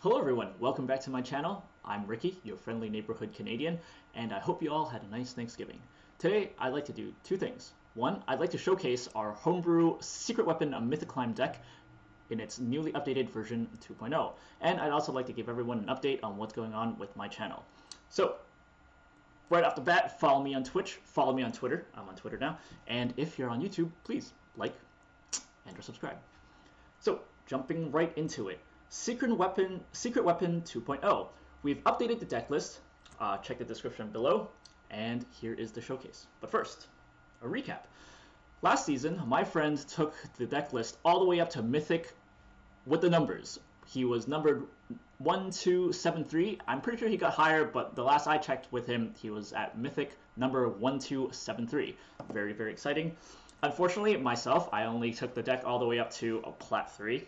Hello everyone, welcome back to my channel. I'm Ricky, your friendly neighborhood Canadian, and I hope you all had a nice Thanksgiving. Today, I'd like to do two things. One, I'd like to showcase our Homebrew Secret Weapon Mythic deck in its newly updated version 2.0. And I'd also like to give everyone an update on what's going on with my channel. So, right off the bat, follow me on Twitch, follow me on Twitter. I'm on Twitter now. And if you're on YouTube, please like and or subscribe. So, jumping right into it. Secret Weapon 2.0. We've updated the deck list. Check the description below. And here is the showcase. But first, a recap. Last season, my friend took the deck list all the way up to Mythic with the numbers. He was numbered 1273. I'm pretty sure he got higher, but the last I checked with him, he was at Mythic number 1273. Very, very exciting. Unfortunately, myself, I only took the deck all the way up to a Plat 3.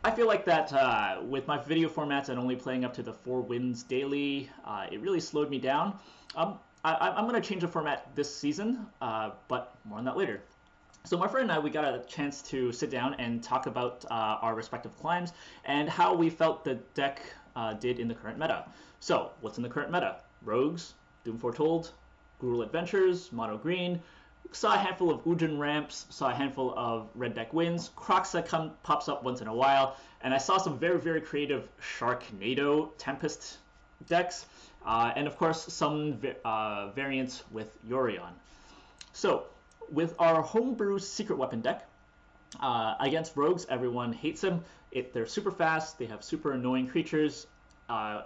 I feel like that with my video formats and only playing up to the 4 wins daily, it really slowed me down. I'm going to change the format this season, but more on that later. So my friend and I, we got a chance to sit down and talk about our respective climbs and how we felt the deck did in the current meta. So what's in the current meta? Rogues, Doom Foretold, Gruul Adventures, Mono Green. Saw a handful of Ujin ramps, saw a handful of red deck wins. Kroxa pops up once in a while, and I saw some very, very creative Sharknado Tempest decks, and of course some variants with Verion. So, with our Homebrew Secret Weapon deck, against Rogues, everyone hates them. They're super fast, they have super annoying creatures,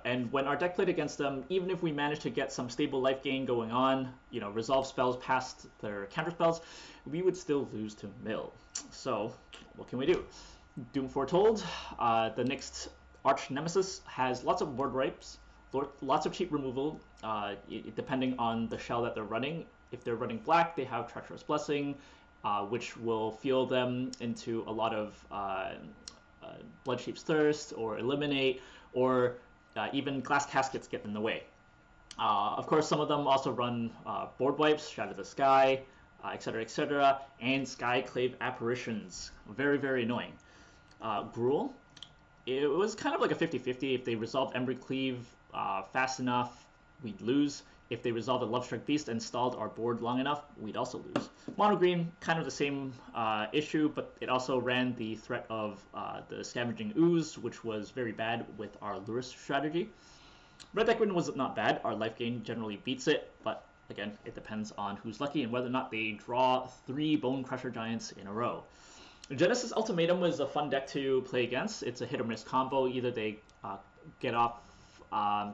and when our deck played against them, even if we managed to get some stable life gain going on, you know, resolve spells past their counter spells, we would still lose to mill. So, what can we do? Doom Foretold, the next arch nemesis, has lots of board wipes, lots of cheap removal, depending on the shell that they're running. If they're running black, they have Treacherous Blessing, which will fuel them into a lot of Bloodsheep's Thirst, or Eliminate, or even Glass Caskets get in the way. Of course, some of them also run board wipes, Shatter the Sky, etc., and Skyclave Apparitions. Very, very annoying. Gruul, it was kind of like a 50-50. If they resolved Ember Cleave fast enough, we'd lose. If they resolved a Lovestruck Beast and stalled our board long enough, we'd also lose. Mono Green, kind of the same issue, but it also ran the threat of the Scavenging Ooze, which was very bad with our Lurrus strategy. Red deck win was not bad. Our life gain generally beats it, but again, it depends on who's lucky and whether or not they draw 3 Bone Crusher Giants in a row. Genesis Ultimatum was a fun deck to play against. It's a hit or miss combo. Either they get off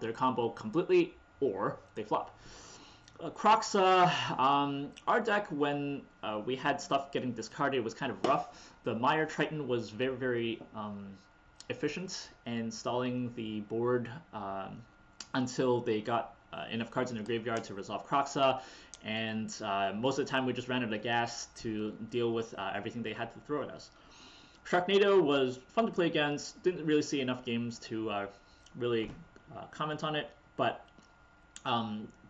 their combo completely, or they flop. Kroxa, our deck, when we had stuff getting discarded, was kind of rough. The Mire Triton was very, very efficient in stalling the board until they got enough cards in their graveyard to resolve Kroxa, and most of the time we just ran out of gas to deal with everything they had to throw at us. Sharknado was fun to play against, didn't really see enough games to really comment on it, but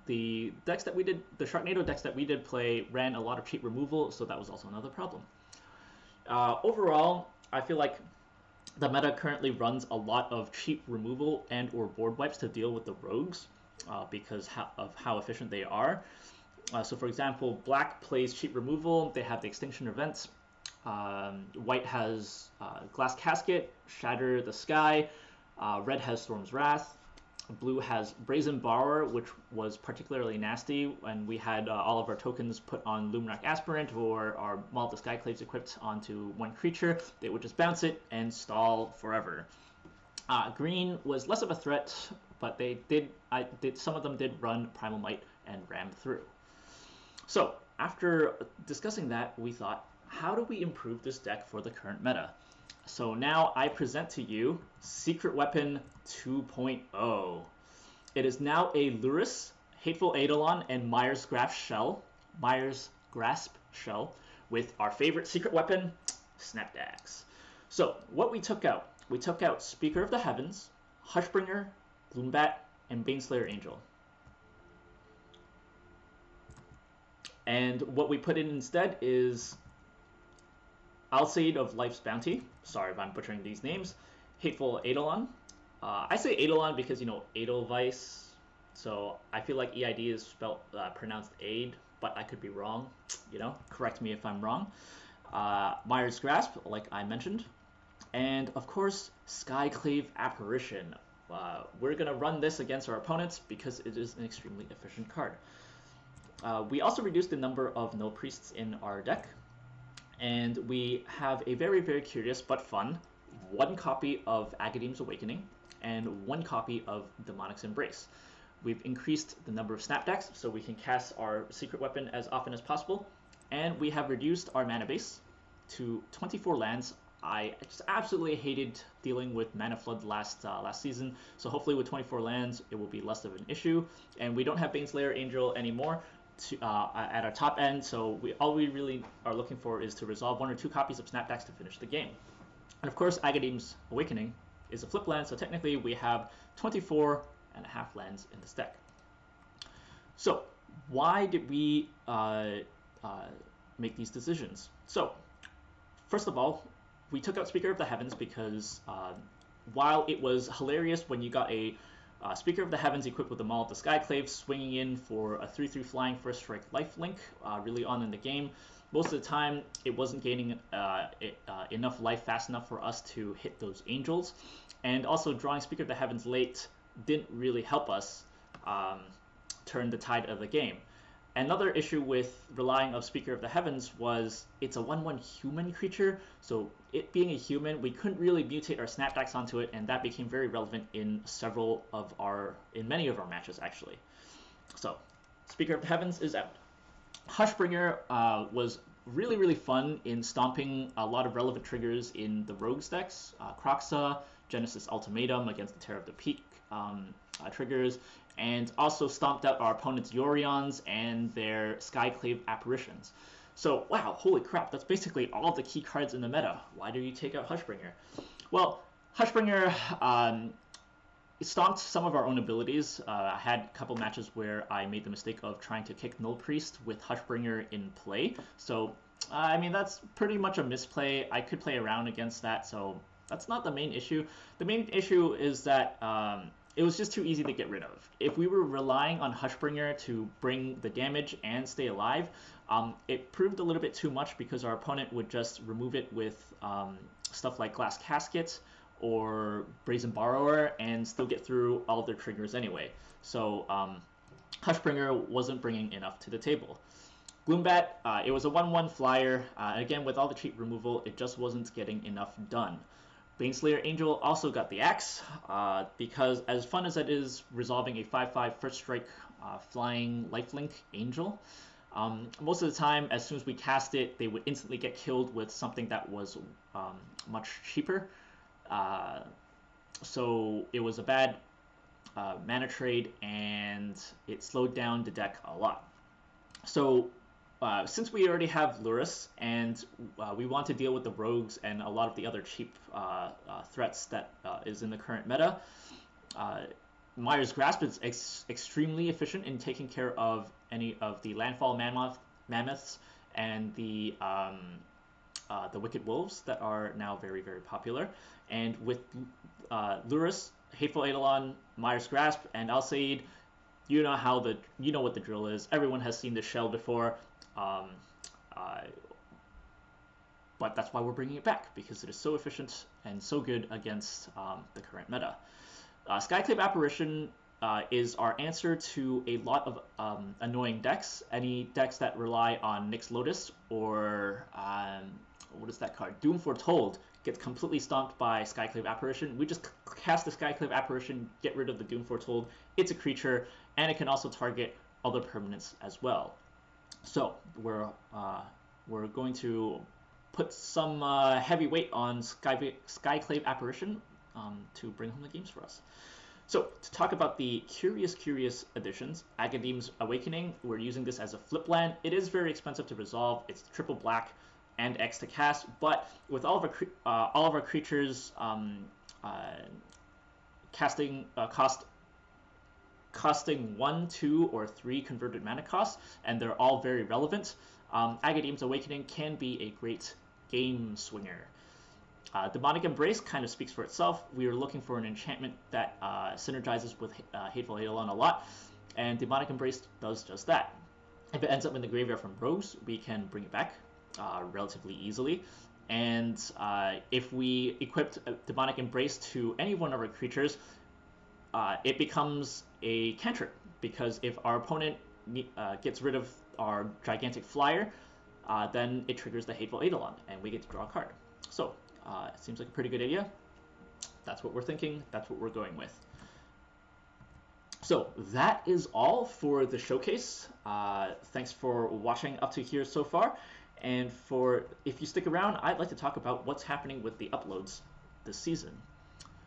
the decks that we did, the Sharknado decks that we did play, ran a lot of cheap removal, so that was also another problem. Overall, I feel like the meta currently runs a lot of cheap removal and or board wipes to deal with the rogues because of how efficient they are. So for example, black plays cheap removal, they have the Extinction Events. White has Glass Casket, Shatter the Sky. Red has Storm's Wrath. Blue has Brazen Borrower, which was particularly nasty when we had all of our tokens put on Luminarch Aspirant or our Maul of the Skyclaves equipped onto one creature. They would just bounce it and stall forever. Green was less of a threat, but they some of them did run Primal Might and ram through. So after discussing that, we thought, how do we improve this deck for the current meta? So now I present to you Secret Weapon 2.0. It is now a Lurrus, Hateful Eidolon, and Mire's Grasp Shell with our favorite secret weapon, Snapdax. So what we took out Speaker of the Heavens, Hushbringer, Gloombat, and Baneslayer Angel. And what we put in instead is Alseid of Life's Bounty, sorry if I'm butchering these names, Hateful Eidolon, I say Eidolon because, Edelweiss, so I feel like EID is spelled pronounced Aid, but I could be wrong. Correct me if I'm wrong. Mire's Grasp, like I mentioned, and of course Skyclave Apparition. We're gonna run this against our opponents because it is an extremely efficient card. We also reduced the number of Null Priests in our deck, and we have a very, very curious but fun 1 copy of Agadeem's Awakening and 1 copy of Demonic's Embrace. We've increased the number of Snapdax so we can cast our secret weapon as often as possible, and we have reduced our mana base to 24 lands. I just absolutely hated dealing with mana flood last season, so hopefully with 24 lands it will be less of an issue. And we don't have Baneslayer Angel anymore at our top end, so all we really are looking for is to resolve 1 or 2 copies of Snapdax to finish the game. And of course, Agadeem's Awakening is a flip land, so technically we have 24 and a half lands in this deck. So why did we make these decisions? So first of all, we took out Speaker of the Heavens because while it was hilarious when you got a Speaker of the Heavens equipped with the Maul of the Skyclave swinging in for a 3/3 flying first strike lifelink really on in the game, most of the time it wasn't gaining enough life fast enough for us to hit those angels. And also drawing Speaker of the Heavens late didn't really help us turn the tide of the game. Another issue with relying on Speaker of the Heavens was it's a 1/1 human creature, so it being a human, we couldn't really mutate our Snapdax onto it, and that became very relevant in many of our matches actually. So Speaker of the Heavens is out. Hushbringer was really, really fun in stomping a lot of relevant triggers in the Rogues decks. Kroxa, Genesis Ultimatum against the Terror of the Peak triggers, and also stomped out our opponent's Yorions and their Skyclave Apparitions. So, wow, holy crap, that's basically all of the key cards in the meta. Why do you take out Hushbringer? Well, Hushbringer stomped some of our own abilities. I had a couple matches where I made the mistake of trying to kick Null Priest with Hushbringer in play. So, I mean, that's pretty much a misplay. I could play around against that, so that's not the main issue. The main issue is that it was just too easy to get rid of. If we were relying on Hushbringer to bring the damage and stay alive, it proved a little bit too much because our opponent would just remove it with stuff like Glass Casket or Brazen Borrower and still get through all of their triggers anyway. So Hushbringer wasn't bringing enough to the table. Gloombat, it was a 1/1 flyer. Again, with all the cheap removal, it just wasn't getting enough done. Baneslayer Angel also got the axe, because as fun as it is resolving a 5/5 first strike flying lifelink angel, most of the time as soon as we cast it, they would instantly get killed with something that was much cheaper. So it was a bad mana trade, and it slowed down the deck a lot. So since we already have Lurrus and we want to deal with the rogues and a lot of the other cheap threats that is in the current meta, Mire's Grasp is extremely efficient in taking care of any of the landfall mammoths and the Wicked Wolves that are now very, very popular. And with Lurrus, Hateful Eidolon, Mire's Grasp, and Alseid, you know what the drill is. Everyone has seen the shell before. But that's why we're bringing it back, because it is so efficient and so good against the current meta. Skyclave Apparition is our answer to a lot of annoying decks. Any decks that rely on Nyx Lotus or what is that card? Doom Foretold gets completely stomped by Skyclave Apparition. We just cast the Skyclave Apparition, get rid of the Doom Foretold. It's a creature, and it can also target other permanents as well. So we're going to put some heavy weight on Skyclave Apparition to bring home the games for us. So to talk about the curious additions, Agadeem's Awakening, we're using this as a flip land. It is very expensive to resolve. It's triple black and X to cast, but with all of our creatures costing 1, 2, or 3 converted mana costs, and they're all very relevant, Agadeem's Awakening can be a great game swinger. Demonic Embrace kind of speaks for itself. We are looking for an enchantment that synergizes with Hateful Eidolon a lot, and Demonic Embrace does just that. If it ends up in the graveyard from Rogues, we can bring it back relatively easily. And if we equipped Demonic Embrace to any one of our creatures, it becomes a cantrip, because if our opponent gets rid of our gigantic flyer, then it triggers the Hateful Eidolon, and we get to draw a card. So it seems like a pretty good idea. That's what we're thinking. That's what we're going with. So that is all for the showcase. Thanks for watching up to here so far. And if you stick around, I'd like to talk about what's happening with the uploads this season.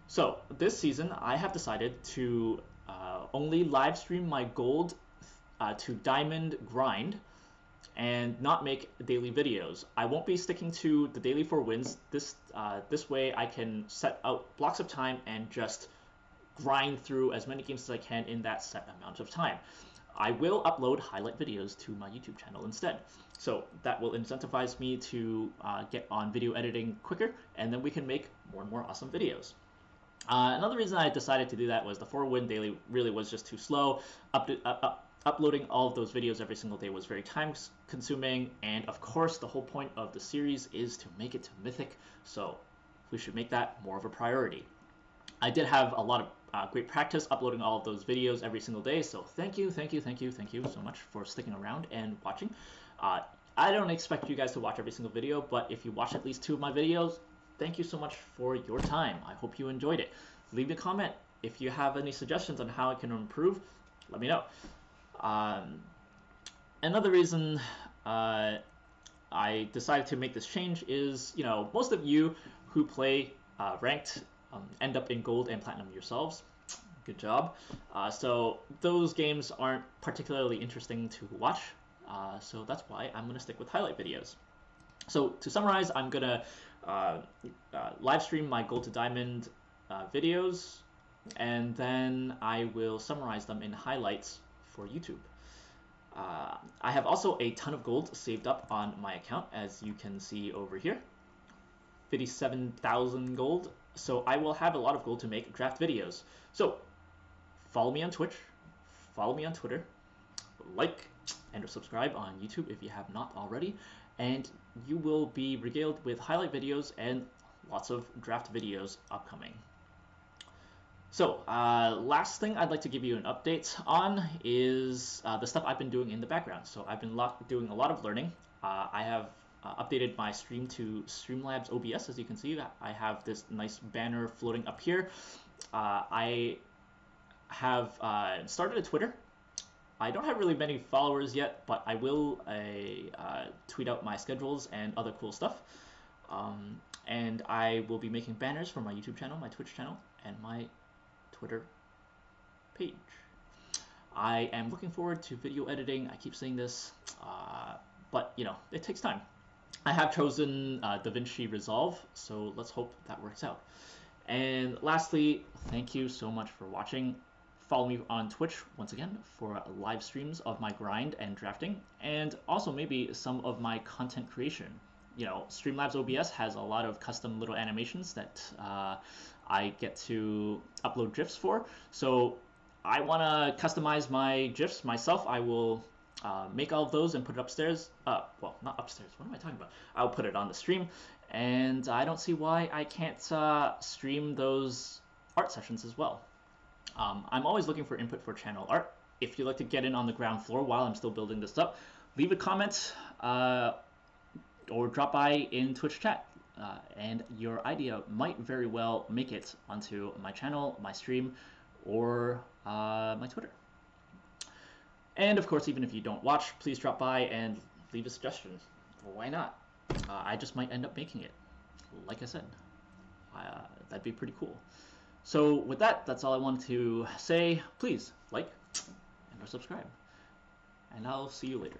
So this season, I have decided to only live stream my gold to diamond grind and not make daily videos. I won't be sticking to the daily 4 wins. This way I can set out blocks of time and just grind through as many games as I can in that set amount of time. I will upload highlight videos to my YouTube channel instead. So that will incentivize me to get on video editing quicker, and then we can make more and more awesome videos. Another reason I decided to do that was the 4-win daily really was just too slow. Uploading all of those videos every single day was very time consuming, and of course the whole point of the series is to make it to Mythic, so we should make that more of a priority. I did have a lot of great practice uploading all of those videos every single day, so thank you so much for sticking around and watching. I don't expect you guys to watch every single video, but if you watch at least 2 of my videos, thank you so much for your time. I hope you enjoyed it. Leave me a comment. If you have any suggestions on how I can improve, let me know. Another reason I decided to make this change is, most of you who play ranked end up in gold and platinum yourselves. Good job. So those games aren't particularly interesting to watch. So that's why I'm going to stick with highlight videos. So to summarize, I'm going to live stream my gold to diamond videos, and then I will summarize them in highlights for YouTube. I have also a ton of gold saved up on my account, as you can see over here. 57,000 gold. So I will have a lot of gold to make draft videos. So follow me on Twitch, follow me on Twitter, like and subscribe on YouTube if you have not already, and you will be regaled with highlight videos and lots of draft videos upcoming. So last thing I'd like to give you an update on is the stuff I've been doing in the background. So I've been doing a lot of learning. I have updated my stream to Streamlabs OBS. As you can see, I have this nice banner floating up here. I have started a Twitter. I don't have really many followers yet, but I will tweet out my schedules and other cool stuff. And I will be making banners for my YouTube channel, my Twitch channel, and my Twitter page. I am looking forward to video editing. I keep saying this, but it takes time. I have chosen DaVinci Resolve, so let's hope that works out. And lastly, thank you so much for watching. Follow me on Twitch once again for live streams of my grind and drafting, and also maybe some of my content creation. Streamlabs OBS has a lot of custom little animations that I get to upload GIFs for. So I want to customize my GIFs myself. I will make all of those and put it upstairs. Well, not upstairs. What am I talking about? I'll put it on the stream, and I don't see why I can't stream those art sessions as well. I'm always looking for input for channel art. If you'd like to get in on the ground floor while I'm still building this up, leave a comment or drop by in Twitch chat. And your idea might very well make it onto my channel, my stream, or my Twitter. And of course, even if you don't watch, please drop by and leave a suggestion. Why not? I just might end up making it. Like I said, that'd be pretty cool. So with that, that's all I wanted to say. Please like and subscribe, and I'll see you later.